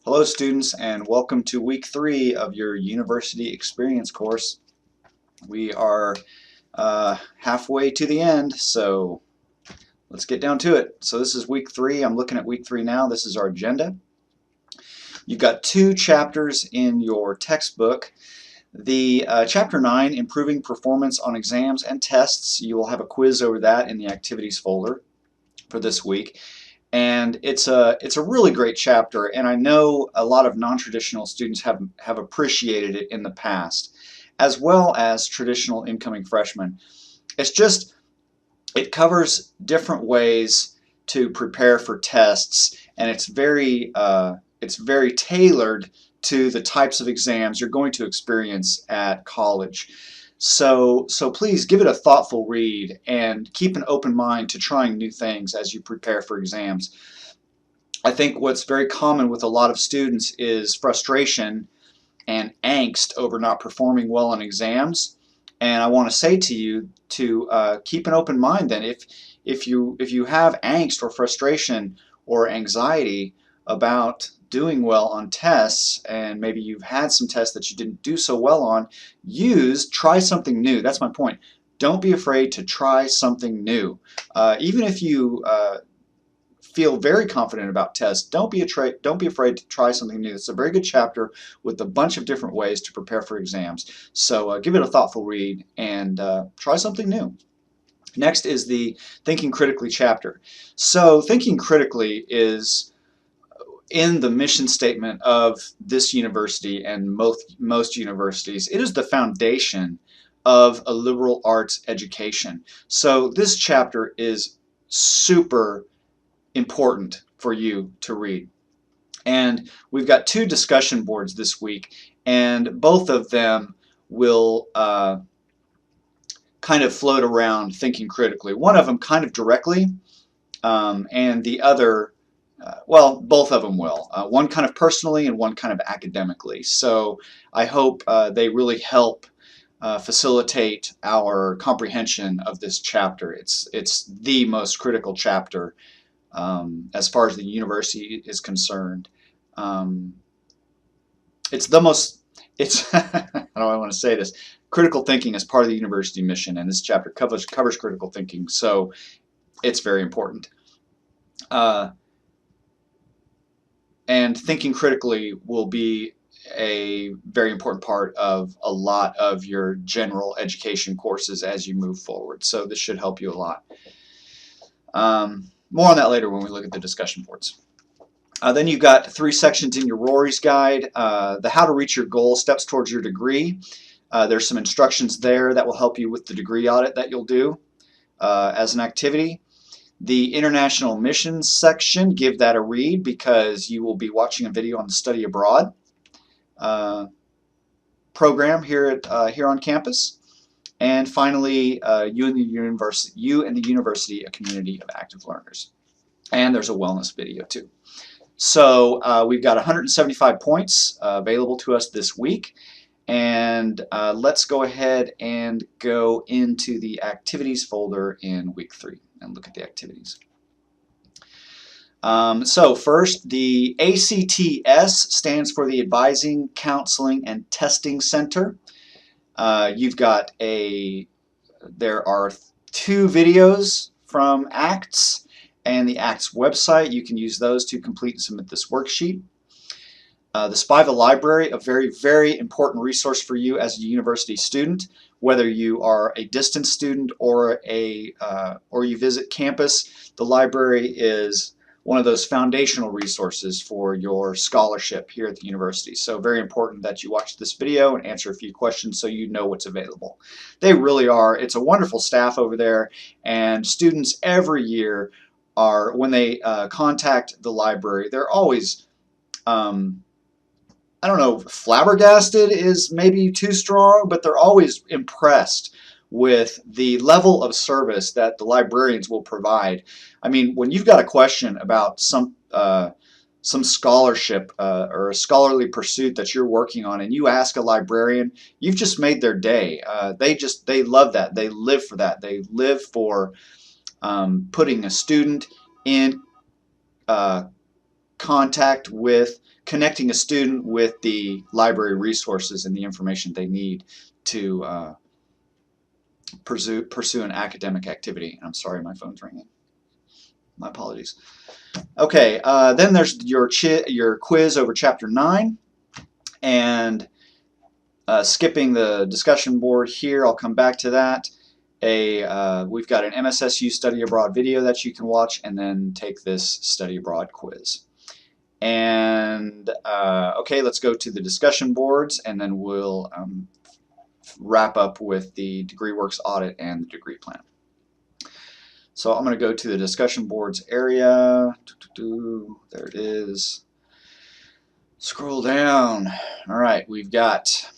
Hello students, and welcome to week 3 of your University Experience course. We are halfway to the end, so let's get down to it. So this is week 3. I'm looking at week 3 now. This is our agenda. You've got 2 chapters in your textbook. The Chapter 9, Improving Performance on Exams and Tests, you will have a quiz over that in the activities folder for this week. And it's a really great chapter, and I know a lot of non-traditional students have appreciated it in the past, as well as traditional incoming freshmen. It covers different ways to prepare for tests, and it's very tailored to the types of exams you're going to experience at college. So please give it a thoughtful read and keep an open mind to trying new things as you prepare for exams. I think what's very common with a lot of students is frustration and angst over not performing well on exams. And I want to say to you to keep an open mind then. If you have angst or frustration or anxiety about doing well on tests, and maybe you've had some tests that you didn't do so well on, try something new. That's my point. Don't be afraid to try something new. Even if you feel very confident about tests, don't be afraid to try something new. It's a very good chapter with a bunch of different ways to prepare for exams. So give it a thoughtful read and try something new. Next is the Thinking Critically chapter. So thinking critically is in the mission statement of this university and most universities. It is the foundation of a liberal arts education. So this chapter is super important for you to read. And we've got 2 discussion boards this week, and both of them will kind of float around thinking critically. One of them kind of directly, and the other well, both of them will. One kind of personally and one kind of academically. So I hope they really help facilitate our comprehension of this chapter. It's the most critical chapter as far as the university is concerned. It's the most, how do I want to say this? Critical thinking is part of the university mission, and this chapter covers critical thinking, so it's very important. And thinking critically will be a very important part of a lot of your general education courses as you move forward. So this should help you a lot. More on that later when we look at the discussion boards. Then you've got 3 sections in your Rory's Guide. The How to Reach Your Goal, Steps Towards Your Degree. There's some instructions there that will help you with the degree audit that you'll do as an activity. The International Missions section, give that a read because you will be watching a video on the study abroad program here on campus. And finally, you and the university, a community of active learners. And there's a wellness video too. So we've got 175 points available to us this week. And let's go ahead and go into the activities folder in week 3 and look at the activities. So first, the ACTS stands for the Advising, Counseling, and Testing Center. There are 2 videos from ACTS and the ACTS website. You can use those to complete and submit this worksheet. The Spiva library, a very, very important resource for you as a university student, whether you are a distance student or you visit campus. The library is one of those foundational resources for your scholarship here at the university. So very important that you watch this video and answer a few questions so you know what's available. They really are. It's a wonderful staff over there, and students every year when they contact the library, they're always I don't know, flabbergasted is maybe too strong, but they're always impressed with the level of service that the librarians will provide. I mean, when you've got a question about some scholarship or a scholarly pursuit that you're working on and you ask a librarian, you've just made their day. They love that. They live for that. They live for putting a student in contact with connecting a student with the library resources and the information they need to pursue an academic activity. I'm sorry, my phone's ringing. My apologies. Okay, then there's your quiz over Chapter 9, and skipping the discussion board here, I'll come back to that. We've got an MSSU Study Abroad video that you can watch, and then take this Study Abroad quiz. And okay, let's go to the discussion boards, and then we'll wrap up with the DegreeWorks audit and the degree plan. So I'm going to go to the discussion boards area. There it is. Scroll down. All right, we've got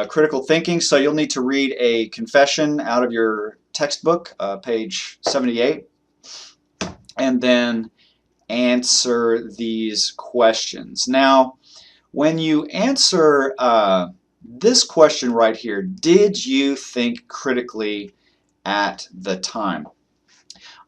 critical thinking. So you'll need to read a confession out of your textbook, page 78, and then answer these questions. Now, when you answer this question right here, did you think critically at the time?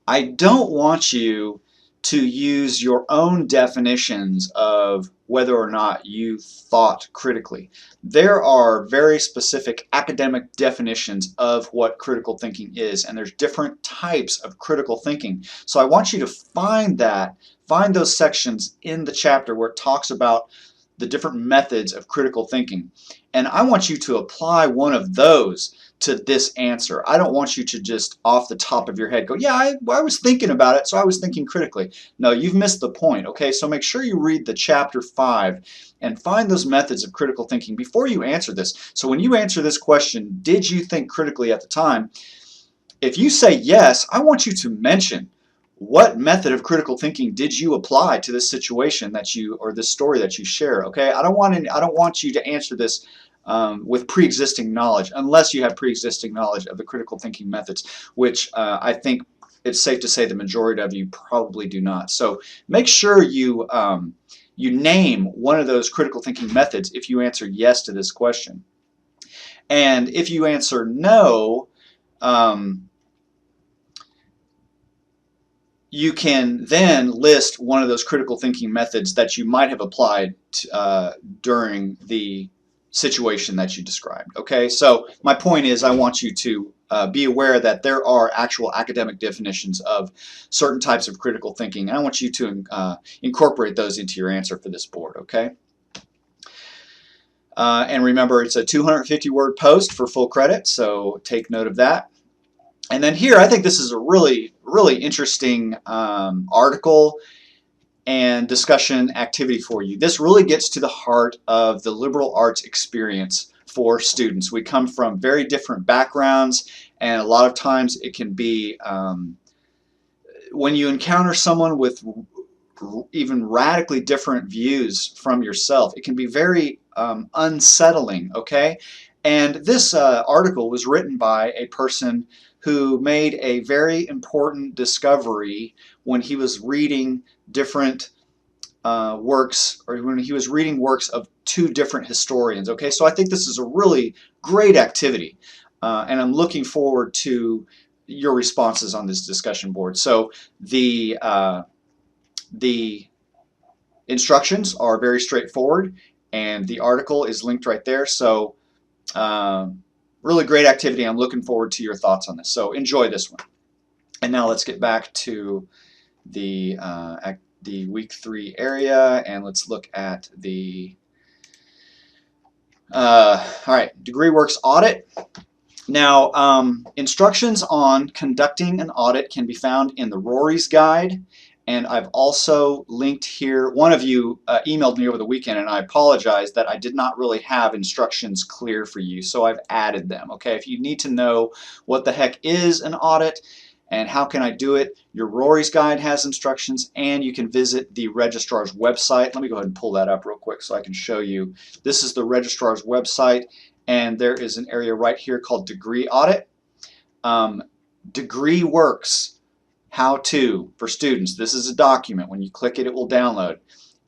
I don't want you to use your own definitions of whether or not you thought critically. There are very specific academic definitions of what critical thinking is, and there's different types of critical thinking. So I want you to find those sections in the chapter where it talks about the different methods of critical thinking. And I want you to apply one of those to this answer. I don't want you to just off the top of your head go, yeah, I was thinking about it, so I was thinking critically. No, you've missed the point, okay? So make sure you read the chapter 5 and find those methods of critical thinking before you answer this. So when you answer this question, did you think critically at the time? If you say yes, I want you to mention what method of critical thinking did you apply to this situation that you, or this story that you share, okay? I don't want you to answer this with pre-existing knowledge, unless you have pre-existing knowledge of the critical thinking methods, which I think it's safe to say the majority of you probably do not. So make sure you name one of those critical thinking methods if you answer yes to this question. And if you answer no, you can then list one of those critical thinking methods that you might have applied during the situation that you described. Okay, so my point is I want you to be aware that there are actual academic definitions of certain types of critical thinking, and I want you to incorporate those into your answer for this board, okay? And remember, it's a 250-word post for full credit, so take note of that. And then here, I think this is a really, really interesting article and discussion activity for you. This really gets to the heart of the liberal arts experience for students. We come from very different backgrounds, and a lot of times it can be, when you encounter someone with even radically different views from yourself, it can be very unsettling, okay? And this article was written by a person who made a very important discovery when he was reading different works, or when he was reading works of two different historians. Okay, so I think this is a really great activity, and I'm looking forward to your responses on this discussion board. So the instructions are very straightforward, and the article is linked right there. So really great activity. I'm looking forward to your thoughts on this. So enjoy this one. And now let's get back to the week 3 area, and let's look at the all right, DegreeWorks audit. Now, instructions on conducting an audit can be found in the Rory's Guide, and I've also linked here. One of you emailed me over the weekend, and I apologize that I did not really have instructions clear for you, so I've added them. Okay, if you need to know what the heck is an audit and how can I do it, your Rory's Guide has instructions, and you can visit the registrar's website. Let me go ahead and pull that up real quick so I can show you. This is the registrar's website, and there is an area right here called Degree Audit. DegreeWorks. How to for students. This is a document. When you click it, it will download.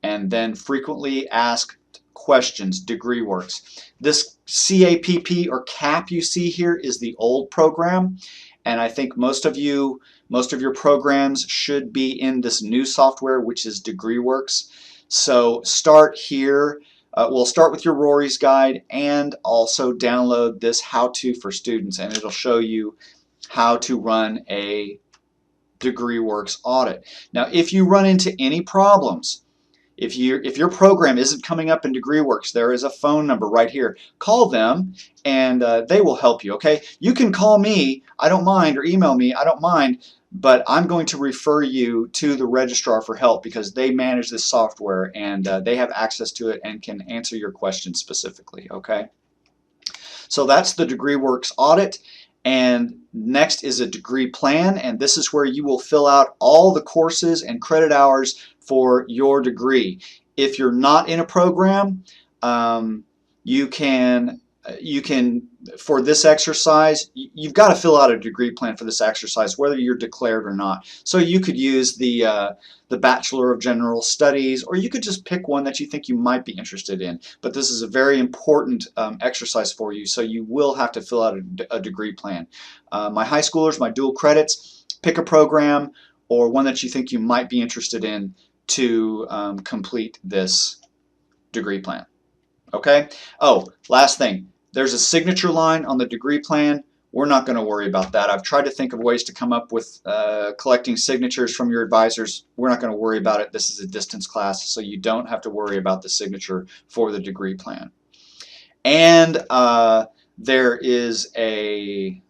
And then frequently asked questions, DegreeWorks. This CAPP or CAP you see here is the old program, and I think most of you Most of your programs should be in this new software, which is DegreeWorks. So start here. We'll start with your Rory's Guide and also download this how-to for students, and it'll show you how to run a DegreeWorks audit. Now, if you run into any problems, if your program isn't coming up in DegreeWorks, there is a phone number right here. Call them and they will help you, okay? You can call me, I don't mind, or email me, I don't mind, but I'm going to refer you to the registrar for help because they manage this software and they have access to it and can answer your questions specifically, okay? So that's the DegreeWorks audit. And next is a degree plan, and this is where you will fill out all the courses and credit hours for your degree. If you're not in a program, you can for this exercise, you've got to fill out a degree plan for this exercise, whether you're declared or not. So you could use the Bachelor of General Studies, or you could just pick one that you think you might be interested in. But this is a very important exercise for you, so you will have to fill out a degree plan. My high schoolers, my dual credits, pick a program or one that you think you might be interested in to complete this degree plan. Okay? Oh, last thing. There's a signature line on the degree plan. We're not going to worry about that. I've tried to think of ways to come up with collecting signatures from your advisors. We're not going to worry about it. This is a distance class, so you don't have to worry about the signature for the degree plan. And there is a,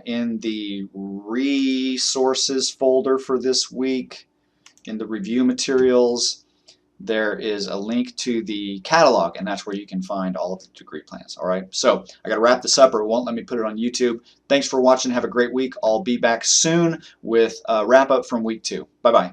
in the resources folder for this week, in the review materials, there is a link to the catalog, and that's where you can find all of the degree plans. All right, so I got to wrap this up or it won't let me put it on YouTube. Thanks for watching. Have a great week. I'll be back soon with a wrap up from week 2. Bye-bye.